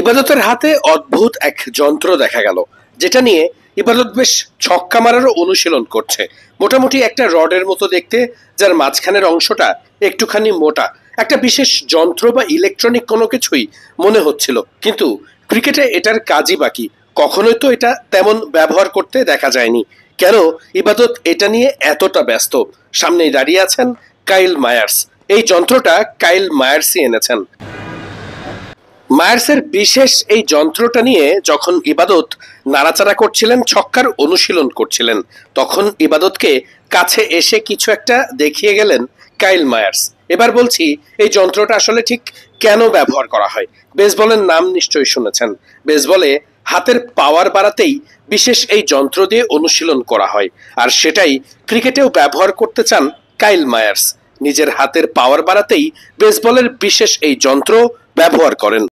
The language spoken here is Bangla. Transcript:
ইবাদতের হাতে অদ্ভুত এক যন্ত্র দেখা গেল, যেটা নিয়ে ইবাদত বেশ ছক্কা মারারও অনুশীলন করছে। মোটামুটি একটা রডের মতো দেখতে, যার মাঝখানের অংশটা একটুখানি মোটা। একটা বিশেষ যন্ত্র বা ইলেকট্রনিক কোনো কিছুই মনে হচ্ছিল, কিন্তু ক্রিকেটে এটার কাজই বাকি। কখনোই তো এটা তেমন ব্যবহার করতে দেখা যায়নি। কেন ইবাদত এটা নিয়ে এতটা ব্যস্ত? সামনেই দাঁড়িয়ে আছেন কাইল মায়ার্স। এই যন্ত্রটা কাইল মায়ার্সই এনেছেন। মায়ার্সের বিশেষ এই যন্ত্রটা নিয়ে যখন ইবাদত নাড়াচাড়া করছিলেন, ছক্কার অনুশীলন করছিলেন, তখন ইবাদতকে কাছে এসে কিছু একটা দেখিয়ে গেলেন কাইল মায়ার্স। এবার বলছি, এই যন্ত্রটা আসলে ঠিক কেন ব্যবহার করা হয়। বেসবলের নাম নিশ্চয়ই শুনেছেন। বেসবলে হাতের পাওয়ার বাড়াতেই বিশেষ এই যন্ত্র দিয়ে অনুশীলন করা হয়, আর সেটাই ক্রিকেটেও ব্যবহার করতে চান কাইল মায়ার্স। নিজের হাতের পাওয়ার বাড়াতেই বেসবলের বিশেষ এই যন্ত্র ব্যবহার করেন।